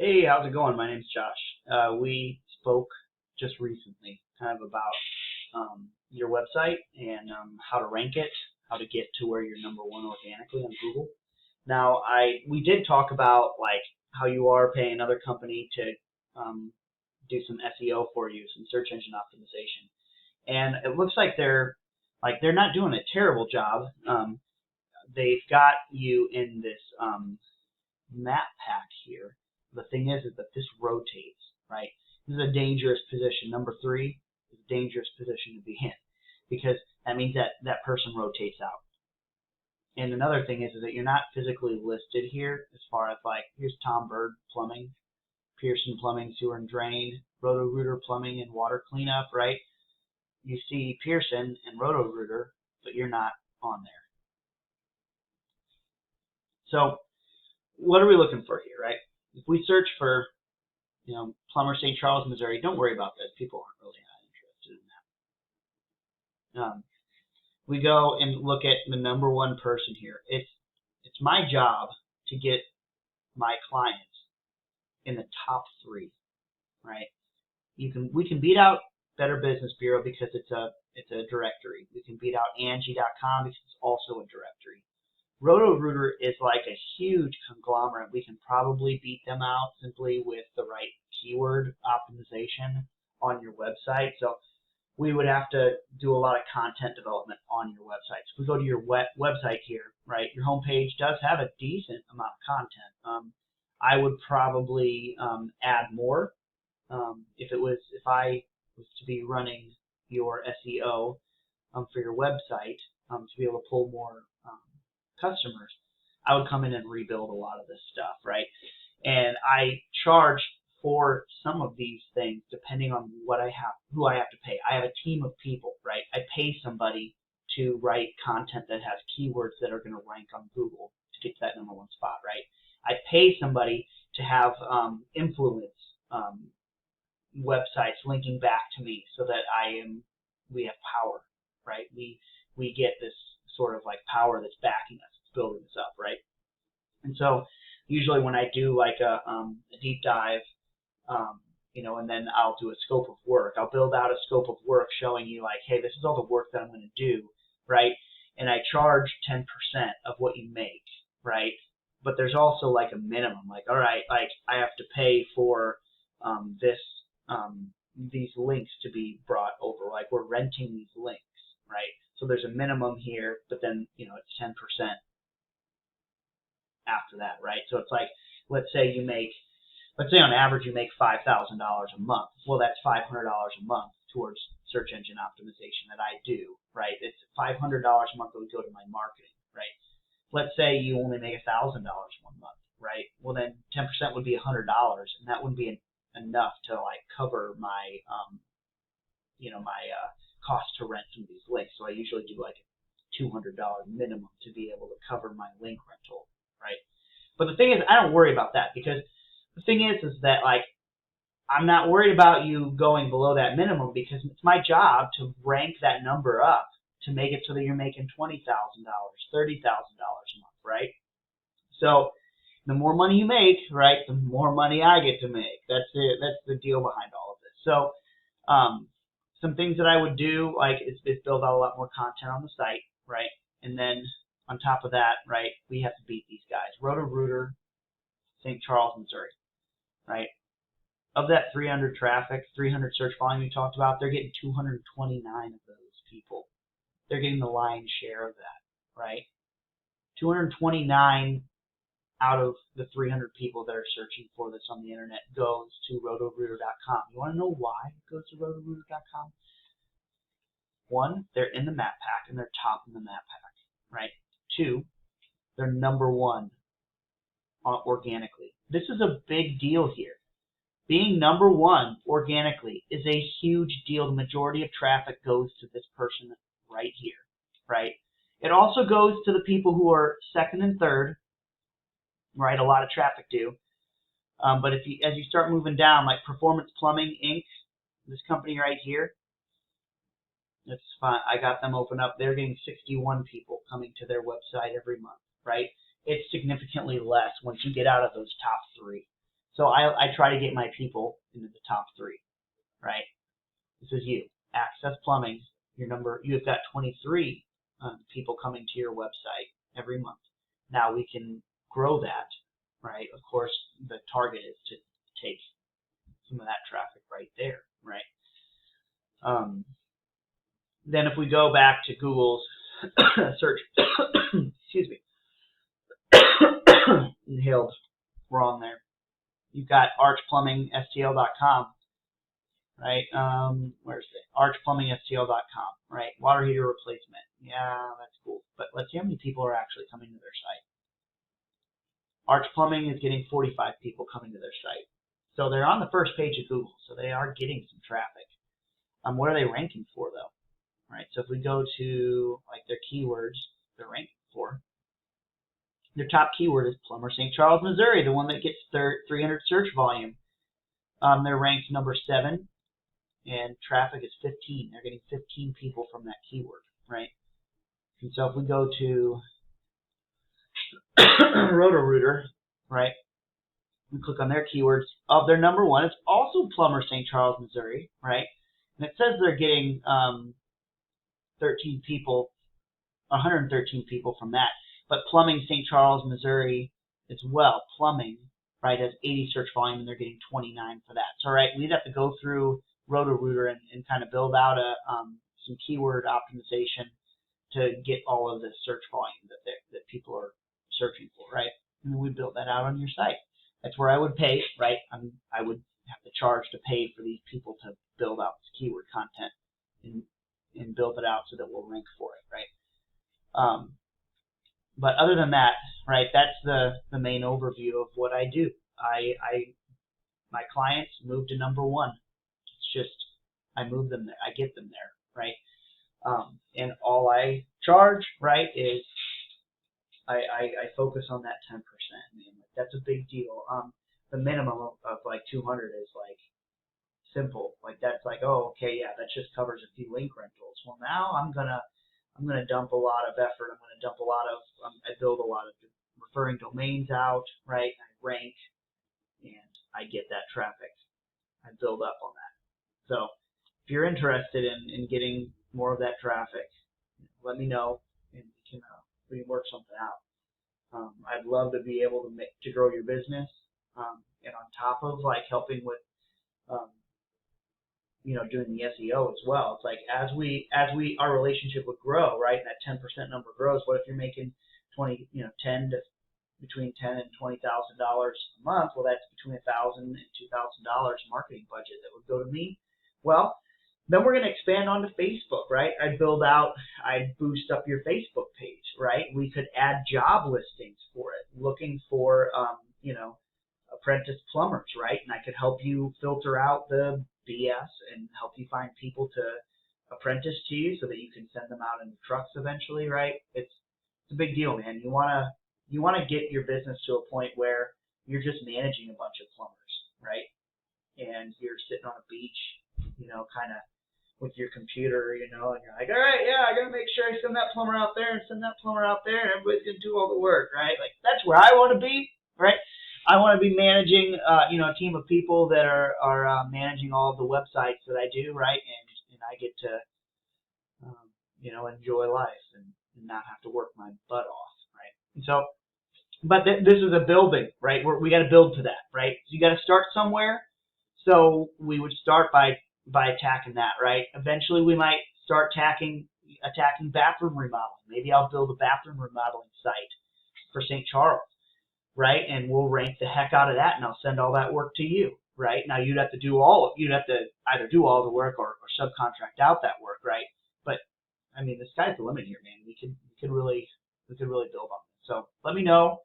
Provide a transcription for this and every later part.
Hey, how's it going? My name's Josh. We spoke just recently kind of about your website and how to rank it, how to get to where you're number one organically on Google. Now, we did talk about like how you are paying another company to do some SEO for you, some search engine optimization, and it looks like they're not doing a terrible job. They've got you in this map pack here. The thing is that this rotates, right? This is a dangerous position. Number 3 is a dangerous position to be in because that means that person rotates out. And another thing is that you're not physically listed here as far as like, here's Tom Bird Plumbing, Pearson Plumbing, Sewer and Drain, Roto-Rooter Plumbing and Water Cleanup, right? You see Pearson and Roto-Rooter, but you're not on there. So what are we looking for here, right? If we search for, plumber St. Charles, Missouri, don't worry about this. People aren't really interested in that. We go and look at the number one person here. It's my job to get my clients in the top 3, right? We can beat out Better Business Bureau because it's a directory. We can beat out Angie.com because it's also a directory. Roto-Rooter is like a huge conglomerate. We can probably beat them out simply with the right keyword optimization on your website. So we would have to do a lot of content development on your website. So if we go to your website here, right, your homepage does have a decent amount of content. I would probably add more if I was to be running your SEO for your website to be able to pull more customers. I would come in and rebuild a lot of this stuff, right? And I charge for some of these things depending on who I have to pay. I have a team of people, right? I pay somebody to write content that has keywords that are going to rank on Google to get to that number 1 spot, right? I pay somebody to have influence websites linking back to me so that we have power, right? We get this sort of like power that's backing us, it's building us up, right? And so usually when I do like a deep dive, and then I'll do a scope of work. I'll build out a scope of work showing you like, hey, this is all the work that I'm going to do, right? And I charge 10% of what you make, right? But there's also like a minimum, like, all right, like I have to pay for these links to be brought over, like we're renting these links, right? So there's a minimum here, but then, it's 10% after that, right? So it's like, let's say on average you make $5,000 a month. Well, that's $500 a month towards search engine optimization that I do, right? It's $500 a month that would go to my marketing, right? Let's say you only make $1,000 one month, right? Well, then 10% would be $100, and that wouldn't be enough to like cover my, my cost to rent some of these links. So I usually do like a $200 minimum to be able to cover my link rental, right? But the thing is, I don't worry about that because the thing is that like I'm not worried about you going below that minimum because it's my job to rank that number up to make it so that you're making $20,000, $30,000 a month, right? So the more money you make, right, the more money I get to make. That's the deal behind all of this. So some things that I would do, like, is build out a lot more content on the site, right? And then on top of that, right, we have to beat these guys. Roto-Rooter, St. Charles, Missouri, right? Of that 300 traffic, 300 search volume we talked about, they're getting 229 of those people. They're getting the lion's share of that, right? 229 out of the 300 people that are searching for this on the internet goes to rotorooter.com. You want to know why it goes to rotorooter.com? 1, they're in the map pack and they're top in the map pack, right? 2, they're number 1 organically. This is a big deal here. Being number 1 organically is a huge deal. The majority of traffic goes to this person right here, right? It also goes to the people who are 2nd and 3rd, right? A lot of traffic do. But as you start moving down, like Performance Plumbing Inc., this company right here, it's fine. I got them open up. They're getting 61 people coming to their website every month, right? It's significantly less once you get out of those top 3. So I try to get my people into the top 3, right? This is you, Access Plumbing. You've got 23 people coming to your website every month. Now we can grow that, right? Of course, the target is to take some of that traffic right there, right? Then if we go back to Google's search, excuse me, inhaled wrong there. You've got archplumbingstl.com, right? Where's it? archplumbingstl.com, right? Water heater replacement. Yeah, that's cool. But let's see how many people are actually coming to their site. Arch Plumbing is getting 45 people coming to their site. So they're on the first page of Google, so they are getting some traffic. What are they ranking for, though? Right. So if we go to like their keywords, they're ranking for. Their top keyword is Plumber, St. Charles, Missouri, the one that gets 300 search volume. They're ranked number 7, and traffic is 15. They're getting 15 people from that keyword, right? And so if we go to Roto-Rooter, right, and click on their keywords, of their number 1, it's also Plumber, St. Charles, Missouri, right? And it says they're getting 113 people from that. But Plumbing, St. Charles, Missouri as well. Plumbing, right, has 80 search volume, and they're getting 29 for that. So, right, we'd have to go through Roto-Rooter and kind of build out some keyword optimization to get all of the search volume that people are searching for, right? And we build that out on your site. That's where I would pay, right? I would have to charge to pay for these people to build out this keyword content and build it out so that we'll rank for it, right? But other than that, right, that's the main overview of what I do. My clients move to number 1. It's just I move them there, I get them there, right? And all I charge, right, is I focus on that 10%. Man, that's a big deal. The minimum of like 200 is like simple. Like that's like, oh, okay, yeah, that just covers a few link rentals. Well, now I'm gonna dump a lot of effort. I'm gonna dump a lot of I build a lot of referring domains out, right? I rank, and I get that traffic. I build up on that. So if you're interested in getting more of that traffic, let me know, and we can work something out. I'd love to be able to grow your business, and on top of like helping with doing the SEO as well. It's like as our relationship would grow, right, and that 10% number grows. What if you're making between $10,000 and $20,000 a month? Well, that's between $1,000 and $2,000 marketing budget that would go to me. Well, then we're going to expand onto Facebook, right? I'd boost up your Facebook page, right? We could add job listings for it, looking for, apprentice plumbers, right? And I could help you filter out the BS and help you find people to apprentice to you so that you can send them out in trucks eventually, right? It's a big deal, man. You wanna get your business to a point where you're just managing a bunch of plumbers, right? And you're sitting on a beach, kind of with your computer, and you're like, all right, yeah, I gotta make sure I send that plumber out there and send that plumber out there, and everybody's gonna do all the work, right? Like that's where I want to be, right? I want to be managing, a team of people that are managing all of the websites that I do, right? And I get to, enjoy life and not have to work my butt off, right? And so, but this is a building, right? We got to build to that, right? So you got to start somewhere. So we would start by attacking that, right? Eventually, we might start attacking bathroom remodeling. Maybe I'll build a bathroom remodeling site for St. Charles, right? And we'll rank the heck out of that, and I'll send all that work to you, right? Now you'd have to either do all the work or subcontract out that work, right? But I mean, the sky's the limit here, man. We could really build on it. So let me know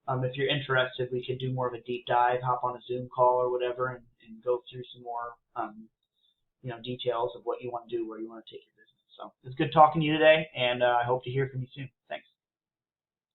if you're interested. We could do more of a deep dive, hop on a Zoom call or whatever, and go through some more details of what you want to do, where you want to take your business. So it's good talking to you today, and I hope to hear from you soon. Thanks.